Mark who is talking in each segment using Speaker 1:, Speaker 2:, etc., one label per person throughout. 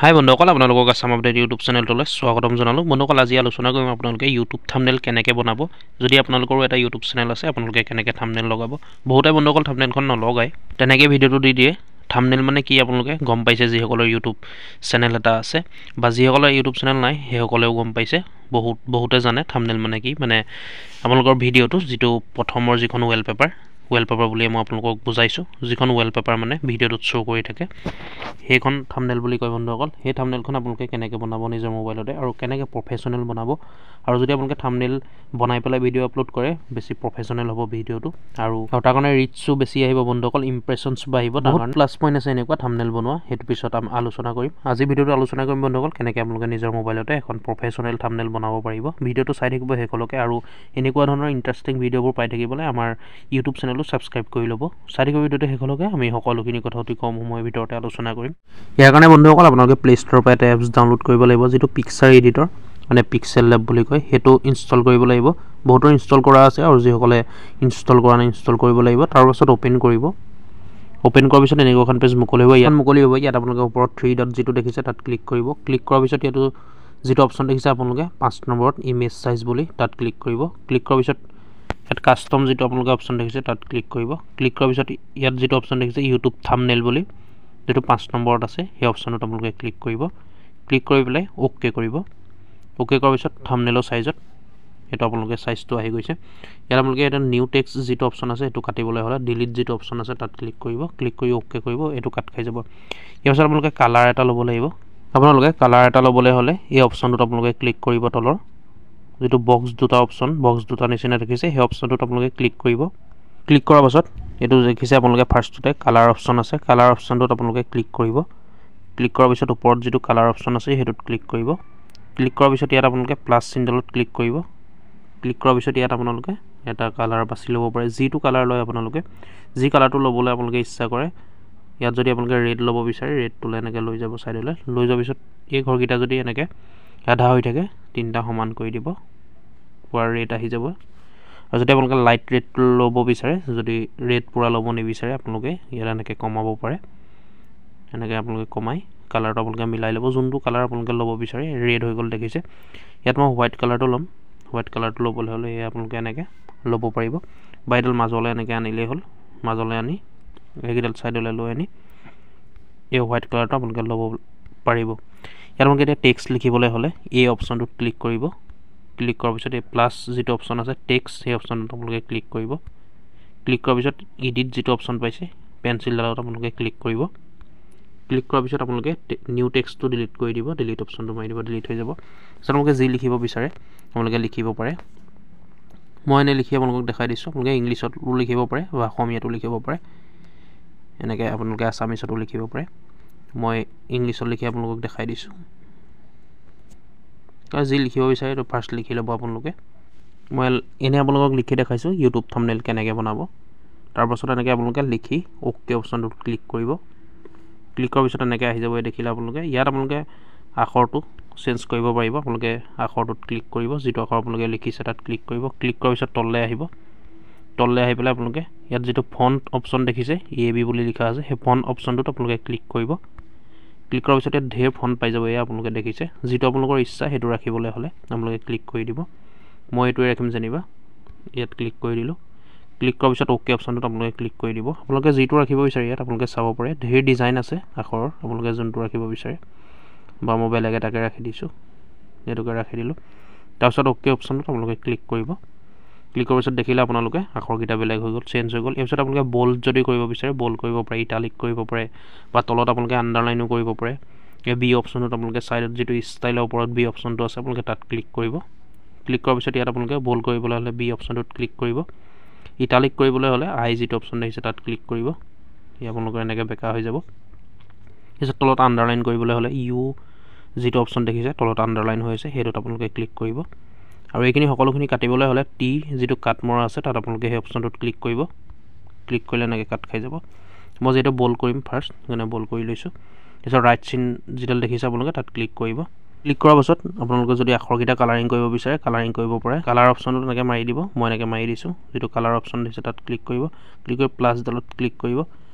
Speaker 1: হাই বন্ধুসকল, আপোনালোকক Assam update YouTube চেনেলটোলৈ স্বাগতম জনালোঁ। বন্ধুসকল, আজি আলোচনা কৰিম আপোনালোকে ইউটিউব থাম্বনেইল কেনেকৈ বনাব। যদি আপোনালোকৰো এটা ইউটিউব চেনেল আছে, আপোনালোকে কেনেকৈ থাম্বনেইল লগাব। বহুতে বন্ধুসকল থাম্বনেইলখন নলগায়, তেনেকৈ ভিডিঅ'টো দি দিয়ে। থাম্বনেইল মানে কি আপোনালোকে গম পাইছে, যিসকলৰ ইউটিউব চেনেল এটা আছে বা যিসকলৰ ইউটিউব চেনেল নাই সেইসকলেও গম পাইছে। বহুতে জানে থাম্বনেইল মানে কি, মানে আপোনালোকৰ ভিডিঅ'টো যিটো প্ৰথমৰ যিখন ৱেলপেপাৰ বুলিয়ে মই আপোনালোকক বুজাইছোঁ। যিখন ৱেলপেপাৰ মানে ভিডিঅ'টোত শ্ব' কৰি থাকে সেইখন থাম্বনেইল বুলি কয় বন্ধুসকল। সেই থাম্বনেইলখন আপোনালোকে কেনেকৈ বনাব নিজৰ মোবাইলতে আৰু কেনেকৈ প্ৰফেশ্যনেল বনাব। আৰু যদি আপোনালোকে থাম্বনেইল বনাই পেলাই ভিডিঅ' আপলোড কৰে, বেছি প্ৰফেশ্যনেল হ'ব ভিডিঅ'টো আৰু তাৰ কাৰণে ৰিচছো বেছি আহিব বন্ধুসকল, ইমপ্ৰেশ্যনছ বাঢ়িব। তাৰ কাৰণে প্লাছ পইণ্ট আছে এনেকুৱা থাম্বনেইল বনোৱা, সেইটো পিছত আলোচনা কৰিম। আজি ভিডিঅ'টো আলোচনা কৰিম বন্ধুসকল, কেনেকৈ আপোনালোকে নিজৰ মোবাইলতে এখন প্ৰফেশ্যনেল থাম্বনেইল বনাব পাৰিব। ভিডিঅ'টো চাই থাকিব শেষলৈকে আৰু এনেকুৱা ধৰণৰ ইণ্টাৰেষ্টিং ভিডিঅ'বোৰ পাই থাকিবলৈ আমাৰ ইউটিউব চেনেলটো ছাবস্ক্ৰাইব কৰি ল'ব। চাই থাকিব ভিডিঅ'টো শেষলৈকে, আমি সকলোখিনি কথা অতি কম সময়ৰ ভিতৰতে আলোচনা কৰিম। ইয়াৰ কাৰণে বন্ধুসকল আপোনালোকে প্লে ষ্ট'ৰৰ পৰা এটা এপছ ডাউনলোড কৰিব লাগিব, যিটো পিকচাৰ এডিটৰ মানে পিক্সেল লেব বুলি কয়। সেইটো ইনষ্টল কৰিব লাগিব। বহুতৰ ইনষ্টল কৰা আছে আৰু যিসকলে ইনষ্টল কৰা নাই ইনষ্টল কৰিব লাগিব। তাৰপাছত অ'পেন কৰিব। অ'পেন কৰাৰ পিছত এনেকুৱা এখন পেজ মুকলি হ'ব। ইয়াত আপোনালোকে ওপৰত 3 ডট যিটো দেখিছে তাত ক্লিক কৰিব। ক্লিক কৰাৰ পিছত ইয়াতো যিটো অপশ্যন দেখিছে আপোনালোকে 5 নম্বৰত ইমেজ চাইজ বুলি, তাত ক্লিক কৰিব। ক্লিক কৰাৰ পিছত ইয়াত কাষ্টম যিটো আপোনালোকে অপশ্যন দেখিছে তাত ক্লিক কৰিব। ক্লিক কৰাৰ পিছত ইয়াত যিটো অপশ্যন দেখিছে ইউটিউব থাম্বনেইল বুলি, যিটো 5 নম্বৰত আছে, সেই অপশ্যনত আপোনালোকে ক্লিক কৰিব। ক্লিক কৰি পেলাই অ'কে কৰিব। অ'কে কৰাৰ পিছত থাম্বনেইলৰ চাইজত এইটো আপোনালোকে চাইজটো আহি গৈছে। ইয়াত আপোনালোকে এটা নিউ টেক্সট যিটো অপশ্যন আছে সেইটো কাটিবলৈ হ'লে ডিলিট যিটো অপশ্যন আছে তাত ক্লিক কৰিব। ক্লিক কৰি অ'কে কৰিব, এইটো কাট খাই যাব। ইয়াৰ পিছত আপোনালোকে কালাৰ এটা ল'ব লাগিব। আপোনালোকে কালাৰ এটা ল'বলৈ হ'লে এই অপশ্যনটোত আপোনালোকে ক্লিক কৰিব। তলৰ যিটো বক্স দুটা নিচিনা দেখিছে সেই অপশ্যনটোত আপোনালোকে ক্লিক কৰিব। ক্লিক কৰাৰ পাছত এইটো দেখিছে আপোনালোকে ফাৰ্ষ্টতে কালাৰ অপশ্যন আছে, কালাৰ অপশ্যনটোত আপোনালোকে ক্লিক কৰিব। ক্লিক কৰাৰ পিছত ওপৰত যিটো কালাৰ অপশ্যন আছে সেইটোত ক্লিক কৰিব। ক্লিক কৰাৰ পিছত ইয়াত আপোনালোকে প্লাছ চিম্বলত ক্লিক কৰিব। ক্লিক কৰাৰ পিছত ইয়াত আপোনালোকে এটা কালাৰ বাছি ল'ব পাৰে, যিটো কালাৰ লয় আপোনালোকে, যি কালাৰটো ল'বলৈ আপোনালোকে ইচ্ছা কৰে। ইয়াত যদি আপোনালোকে ৰেড ল'ব বিচাৰে ৰেডটোলৈ এনেকৈ লৈ যাব চাইডলৈ। লৈ যোৱাৰ পিছত এই ঘৰকেইটা যদি এনেকৈ আধা হৈ থাকে 3টা সমান কৰি দিব, পূৰা ৰেড আহি যাব। আৰু যদি আপোনালোকে লাইট ৰেডটো ল'ব বিচাৰে, যদি ৰেড পূৰা ল'ব নিবিচাৰে আপোনালোকে ইয়াত এনেকৈ কমাব পাৰে। এনেকৈ আপোনালোকে কমাই কালাৰটো আপোনালোকে মিলাই ল'ব, যোনটো কালাৰ আপোনালোকে ল'ব বিচাৰে। ৰেড হৈ গ'ল দেখিছে। ইয়াত মই হোৱাইট কালাৰটো ল'ম। হোৱাইট কালাৰটো ল'বলৈ হ'লে আপোনালোকে এনেকৈ ল'ব পাৰিব, বা এইডাল মাজলৈ এনেকৈ আনিলেই হ'ল। মাজলৈ আনি এইকেইডাল ছাইডলৈ লৈ আনি এই হোৱাইট কালাৰটো আপোনালোকে ল'ব পাৰিব। ইয়াত আপোনালোকে এতিয়া টেক্সট লিখিবলৈ হ'লে এই অপশ্যনটোত ক্লিক কৰিব। ক্লিক কৰাৰ পিছত এই প্লাছ যিটো অপশ্যন আছে টেক্সট, সেই অপশ্যনটোত আপোনালোকে ক্লিক কৰিব। ক্লিক কৰাৰ পিছত এডিট যিটো অপশ্যন পাইছে পেঞ্চিলডালত আপোনালোকে ক্লিক কৰিব। ক্লিক কৰাৰ পিছত আপোনালোকে নিউ টেক্সটটো ডিলিট কৰি দিব, ডিলিট অপশ্যনটো মাৰি দিব, ডিলিট হৈ যাব। তাৰপিছত আপোনালোকে যি লিখিব বিচাৰে আপোনালোকে লিখিব পাৰে। মই এনেই লিখি আপোনালোকক দেখাই দিছোঁ। আপোনালোকে ইংলিছতো লিখিব পাৰে বা অসমীয়াতো লিখিব পাৰে, এনেকৈ আপোনালোকে আছামিছতো লিখিব পাৰে। মই ইংলিছত লিখি আপোনালোকক দেখাই দিছোঁ। আৰু যি লিখিব বিচাৰে এইটো ফাৰ্ষ্ট লিখি ল'ব আপোনালোকে। মই এনেই আপোনালোকক লিখি দেখাইছোঁ ইউটিউব থাম্বনেইল কেনেকৈ বনাব। তাৰপাছত এনেকৈ আপোনালোকে লিখি অ'কে অপশ্যনটোত ক্লিক কৰিব। ক্লিক কৰাৰ পিছত এনেকৈ আহি যাব, দেখিলে আপোনালোকে। ইয়াত আপোনালোকে আখৰটো চেঞ্জ কৰিব পাৰিব। আপোনালোকে আখৰটোত ক্লিক কৰিব, যিটো আখৰ আপোনালোকে লিখিছে তাত ক্লিক কৰিব। ক্লিক কৰাৰ পিছত তললৈ আহিব। তললৈ আহি পেলাই আপোনালোকে ইয়াত যিটো ফণ্ট অপশ্যন দেখিছে EAB বুলি লিখা আছে, সেই ফণ্ট অপশ্যনটোত আপোনালোকে ক্লিক কৰিব। ক্লিক কৰাৰ পিছত ইয়াত ঢেৰ ফণ্ট পাই যাব। এয়া আপোনালোকে দেখিছে, যিটো আপোনালোকৰ ইচ্ছা সেইটো ৰাখিবলৈ হ'লে আপোনালোকে ক্লিক কৰি দিব। মই এইটোৱে ৰাখিম যেনিবা, ইয়াত ক্লিক কৰি দিলোঁ। ক্লিক কৰাৰ পিছত অ'কে অপশ্যনটোত আপোনালোকে ক্লিক কৰি দিব। আপোনালোকে যিটো ৰাখিব বিচাৰে ইয়াত আপোনালোকে চাব পাৰে, ঢেৰ ডিজাইন আছে আখৰৰ, আপোনালোকে যোনটো ৰাখিব বিচাৰে। বা মই বেলেগ এটাকে ৰাখি দিছোঁ, এইটোকে ৰাখি দিলোঁ। তাৰপিছত অ'কে অপশ্যনটোত আপোনালোকে ক্লিক কৰিব। ক্লিক কৰাৰ পিছত দেখিলে আপোনালোকে আখৰকেইটা বেলেগ হৈ গ'ল, চেঞ্জ হৈ গ'ল। ইয়াৰ পিছত আপোনালোকে বল্ড যদি কৰিব বিচাৰে বল্ড কৰিব পাৰে, ইটালিক কৰিব পাৰে, বা তলত আপোনালোকে আণ্ডাৰলাইনো কৰিব পাৰে। এই বি অপশ্যনটোত আপোনালোকে ছাইডত যিটো ষ্টাইলৰ ওপৰত বি অপশ্যনটো আছে আপোনালোকে তাত ক্লিক কৰিব। ক্লিক কৰাৰ পিছত ইয়াত আপোনালোকে বল্ড কৰিবলৈ হ'লে বি অপশ্যনটোত ক্লিক কৰিব। ইটালিক কৰিবলৈ হ'লে আই যিটো অপশ্যন দেখিছে তাত ক্লিক কৰিব। ইয়াত আপোনালোকৰ এনেকৈ বেকা হৈ যাব। তাৰপিছত তলত আণ্ডাৰলাইন কৰিবলৈ হ'লে ইউ যিটো অপশ্যন দেখিছে তলত আণ্ডাৰলাইন হৈ আছে সেইটোত আপোনালোকে ক্লিক কৰিব। আৰু এইখিনি সকলোখিনি কাটিবলৈ হ'লে টি যিটো কাট মৰা আছে তাত আপোনালোকে সেই অপশ্যনটোত ক্লিক কৰিব। ক্লিক কৰিলে এনেকৈ কাট খাই যাব। মই যিহেতু বল্ড কৰিম ফাৰ্ষ্ট, সেইকাৰণে বল্ড কৰি লৈছোঁ। তাৰপিছত ৰাইট চিন যিডাল দেখিছে আপোনালোকে তাত ক্লিক কৰিব। ক্লিক কৰাৰ পাছত আপোনালোকে যদি আখৰকেইটা কালাৰিং কৰিব বিচাৰে কালাৰিং কৰিব পাৰে। কালাৰ অপশ্যনটো এনেকৈ মাৰি দিব, মই এনেকৈ মাৰি দিছোঁ। যিটো কালাৰ অপশ্যন দিছে তাত ক্লিক কৰিব। ক্লিক কৰি প্লাছডালত ক্লিক কৰিব।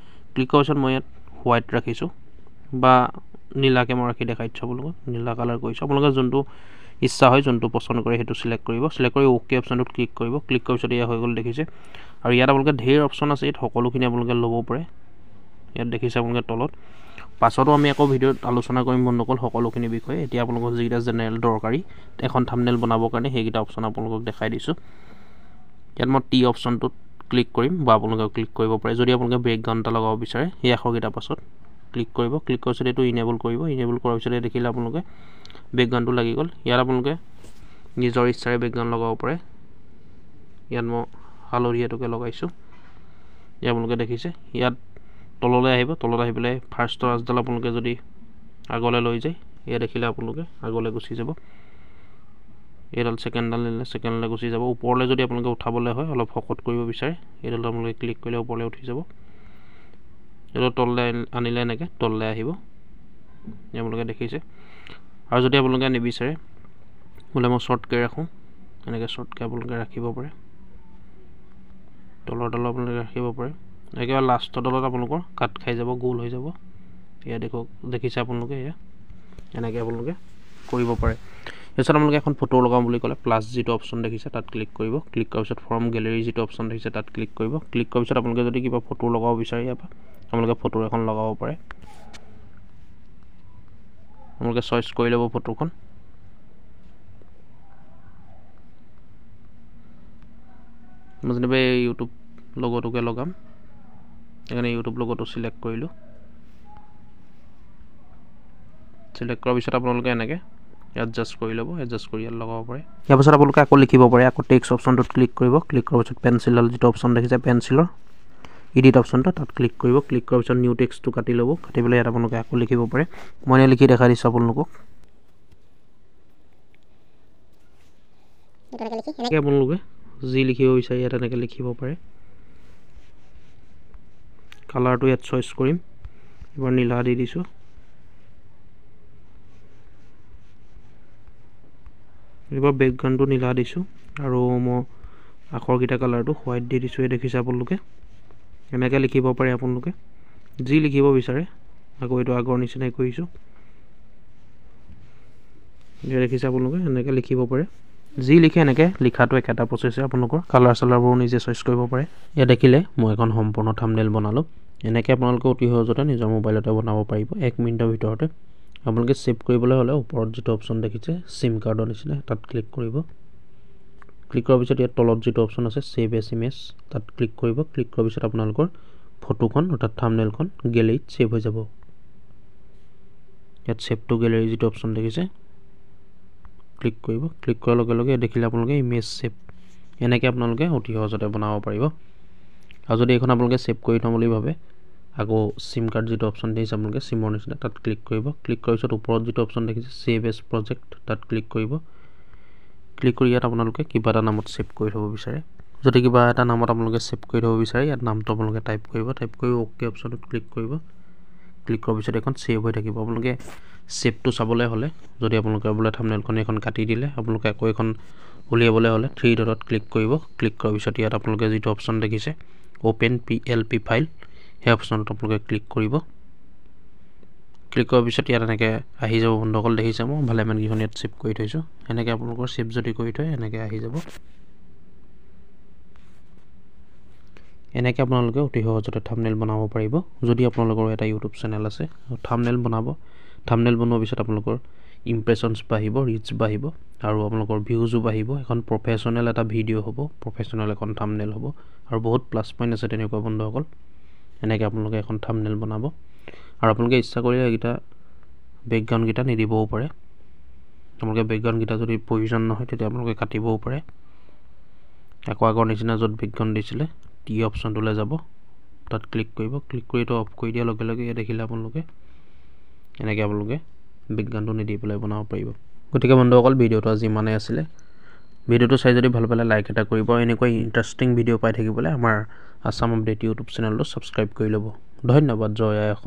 Speaker 1: ক্লিক কৰাৰ পিছত মই ইয়াত হোৱাইট ৰাখিছোঁ, বা নীলাকৈ মই ৰাখি দেখাই দিছোঁ আপোনালোকক নীলা কালাৰ কৰিছোঁ আপোনালোকে যোনটো ইচ্ছা হয় যোনটো পচন্দ কৰে সেইটো চিলেক্ট কৰিব চিলেক্ট কৰি অ'কে অপশ্যনটোত ক্লিক কৰিব ক্লিক কৰাৰ পিছত এয়া হৈ গ'ল দেখিছে আৰু ইয়াত আপোনালোকে ঢেৰ অপশ্যন আছে ইয়াত সকলোখিনি আপোনালোকে ল'ব পাৰে ইয়াত দেখিছে আপোনালোকে তলত পাছতো আমি আকৌ ভিডিঅ'ত আলোচনা কৰিম বন্ধুসকল সকলোখিনি বিষয়ে এতিয়া আপোনালোকক যিকেইটা জেনেৰেল দৰকাৰী এখন থাম্বনেইল বনাবৰ কাৰণে সেইকেইটা অপশ্যন আপোনালোকক দেখাই দিছোঁ ইয়াত মই টি অপশ্যনটোত ক্লিক কৰিম বা আপোনালোকে ক্লিক কৰিব পাৰে যদি আপোনালোকে বেকগ্ৰাউণ্ড এটা লগাব বিচাৰে সেই আখৰকেইটাৰ পাছত ক্লিক কৰিব ক্লিক কৰাৰ পিছত এইটো ইনেবল কৰিব ইনেবল কৰাৰ পিছতে দেখিলে আপোনালোকে বেকগ্ৰাউণ্ডটো লাগি গ'ল ইয়াত আপোনালোকে নিজৰ ইচ্ছাৰে বেকগ্ৰাউণ্ড লগাব পাৰে ইয়াত মই হালধীয়াটোকে লগাইছোঁ ইয়াত আপোনালোকে দেখিছে ইয়াত তললৈ আহিব তলত আহি পেলাই ফাৰ্ষ্টৰ আঁচডাল আপোনালোকে যদি আগলৈ লৈ যায় এয়া দেখিলে আপোনালোকে আগলৈ গুচি যাব এইডাল ছেকেণ্ডডাল নিলে ছেকেণ্ডলৈ গুচি যাব ওপৰলৈ যদি আপোনালোকে উঠাবলৈ হয় অলপ শকত কৰিব বিচাৰে এইডাল আপোনালোকে ক্লিক কৰিলে ওপৰলৈ উঠি যাব এইডাল তললৈ আনিলে এনেকৈ তললৈ আহিব আপোনালোকে দেখিছে আৰু যদি আপোনালোকে নিবিচাৰে বোলে মই শ্বৰ্টকৈ ৰাখোঁ এনেকৈ শ্বৰ্টকৈ আপোনালোকে ৰাখিব পাৰে তলৰ ডালত আপোনালোকে ৰাখিব পাৰে একেবাৰে লাষ্টৰ ডালত আপোনালোকৰ কাট খাই যাব গোল হৈ যাব এয়া দেখিছে আপোনালোকে এয়া এনেকৈ আপোনালোকে কৰিব পাৰে তাৰপিছত আপোনালোকে এখন ফটো লগাম বুলি ক'লে প্লাছ যিটো অপশ্যন দেখিছে তাত ক্লিক কৰিব ক্লিক কৰাৰ পিছত ফ্ৰম গেলেৰী যিটো অপশ্যন দেখিছে তাত ক্লিক কৰিব ক্লিক কৰাৰ পিছত আপোনালোকে যদি কিবা ফটো লগাব বিচাৰে ইয়াৰ পৰা আপোনালোকে ফটো এখন লগাব পাৰে আপোনালোকে চইচ কৰি ল'ব ফটোখন মই যেনিবা এই ইউটিউব লগটোকে লগাম সেইকাৰণে ইউটিউব লগটো চিলেক্ট কৰিলোঁ চিলেক্ট কৰাৰ পিছত আপোনালোকে এনেকৈ এডজাষ্ট কৰি ল'ব এডজাষ্ট কৰি ইয়াত লগাব পাৰে ইয়াৰ পাছত আপোনালোকে আকৌ লিখিব পাৰে আকৌ টেক্সট অপশ্যনটোত ক্লিক কৰিব ক্লিক কৰাৰ পিছত পেঞ্চিলৰ যিটো অপশ্যন দেখিছে পেঞ্চিলৰ এডিট অপশ্যনটো তাত ক্লিক কৰিব ক্লিক কৰাৰ পিছত নিউ টেক্সটটো কাটি ল'ব কাটি পেলাই ইয়াত আপোনালোকে আকৌ লিখিব পাৰে মই লিখি দেখাই দিছোঁ আপোনালোকক আপোনালোকে যি লিখিব বিচাৰে ইয়াত এনেকৈ লিখিব পাৰে কালাৰটো ইয়াত চইচ কৰিম এবাৰ নীলা দি দিছোঁ এবাৰ বেকগ্ৰাউণ্ডটো নীলা দিছোঁ আৰু মই আখৰকেইটা কালাৰটো হোৱাইট দি দিছোঁ এই দেখিছে আপোনালোকে এনেকৈ লিখিব পাৰে আপোনালোকে যি লিখিব বিচাৰে আকৌ এইটো আগৰ নিচিনাই কৰিছোঁ এই দেখিছে আপোনালোকে এনেকৈ লিখিব পাৰে যি লিখে এনেকৈ লিখাটো একেটা প্ৰচেছে আপোনালোকৰ কালাৰ চালাৰবোৰ নিজে চইচ কৰিব পাৰে ইয়াত দেখিলে মই এখন সম্পূৰ্ণ থাম্বনেইল বনালোঁ এনেকৈ আপোনালোকে অতি সহজতে নিজৰ মোবাইলতে বনাব পাৰিব 1 মিনিটৰ ভিতৰতে আপোনালোকে সেভ কৰিবলৈ হ'লে ওপৰত যিটো অপশ্যন দেখিছে সিম কাৰ্ডৰ নিচিনা তাত ক্লিক কৰিব ক্লিক কৰাৰ পিছত ইয়াত তলত যিটো অপশ্যন আছে সেভ এজ ইমেজ তাত ক্লিক কৰিব ক্লিক কৰাৰ পিছত আপোনালোকৰ ফটোখন অৰ্থাৎ থাম্বনেইলখন গেলেৰীত সেভ হৈ যাব ইয়াত সেভ টু গেলেৰী যিটো অপশ্যন দেখিছে ক্লিক কৰিব ক্লিক কৰাৰ লগে লগে দেখিলে আপোনালোকে ইমেজ সেভ এনেকৈ আপোনালোকে অতি সহজতে বনাব পাৰিব আৰু যদি এইখন আপোনালোকে সেভ কৰি থওঁ বুলি ভাবে আকৌ সিম কাৰ্ড যিটো অপশ্যন দেখিছে আপোনালোকে সিমৰ নিচিনা তাত ক্লিক কৰিব ক্লিক কৰাৰ পিছত ওপৰত যিটো অপশ্যন দেখিছে সেভ এজ প্ৰজেক্ট তাত ক্লিক কৰিব ক্লিক কৰি ইয়াত আপোনালোকে কিবা এটা নামত সেভ কৰি থ'ব বিচাৰে যদি কিবা এটা নামত আপোনালোকে সেভ কৰি থ'ব বিচাৰে ইয়াত নামটো আপোনালোকে টাইপ কৰি অ'কে অপশ্যনটোত ক্লিক কৰিব ক্লিক কৰাৰ পিছত এখন সেভ হৈ থাকিব আপোনালোকে সেভটো চাবলৈ হ'লে যদি আপোনালোকে বোলে থাম্বনেইলখন এখন কাটি দিলে আপোনালোকে আকৌ এখন উলিয়াবলৈ হ'লে 3 ডটত ক্লিক কৰিব ক্লিক কৰাৰ পিছত ইয়াত আপোনালোকে যিটো অপশ্যন দেখিছে অ'পেন PLP ফাইল সেই অপশ্যনটো আপোনালোকে ক্লিক কৰিব ক্লিক কৰাৰ পিছত ইয়াত এনেকৈ আহি যাব বন্ধুসকল দেখিছে মই ভালেমানকেইখন ইয়াত সেভ কৰি থৈছোঁ এনেকৈ আপোনালোকৰ সেভ যদি কৰি থয় এনেকৈ আহি যাব এনেকৈ আপোনালোকে অতি সহজতে থাম্বনেইল বনাব পাৰিব যদি আপোনালোকৰ এটা ইউটিউব চেনেল আছে থাম্বনেইল বনাব থাম্বনেইল বনোৱাৰ পিছত আপোনালোকৰ ইমপ্ৰেছনছ বাঢ়িব ৰিচ বাঢ়িব আৰু আপোনালোকৰ ভিউজো বাঢ়িব এখন প্ৰফেশ্যনেল এটা ভিডিঅ' হ'ব প্ৰফেশ্যনেল এখন থাম্বনেইল হ'ব আৰু বহুত প্লাছ পইণ্ট আছে তেনেকুৱা বন্ধুসকল এনেকৈ আপোনালোকে এখন থাম্বনেইল বনাব আৰু আপোনালোকে ইচ্ছা কৰিলে এইকেইটা বেকগ্ৰাউণ্ডকেইটা নিদিবও পাৰে আপোনালোকে বেকগ্ৰাউণ্ডকেইটা যদি প্ৰয়োজন নহয় তেতিয়া আপোনালোকে কাটিবও পাৰে আকৌ আগৰ নিচিনা য'ত বেকগ্ৰাউণ্ড দিছিলে টি অপশ্যনটোলৈ যাব তাত ক্লিক কৰিব ক্লিক কৰি এইটো অফ কৰি দিয়াৰ লগে লগে দেখিলে আপোনালোকে এনেকৈ আপোনালোকে বেকগ্ৰাউণ্ডটো নিদি পেলাই বনাব পাৰিব গতিকে বন্ধুসকল ভিডিঅ'টো আজি ইমানেই আছিলে ভিডিঅ'টো চাই যদি ভাল পালে লাইক এটা কৰিব এনেকৈ ইণ্টাৰেষ্টিং ভিডিঅ' পাই থাকিবলৈ আমাৰ আসাম আপডেট ইউটিউব চেনেলটো ছাবস্ক্ৰাইব কৰি ল'ব ধন্যবাদ জয় আই অসম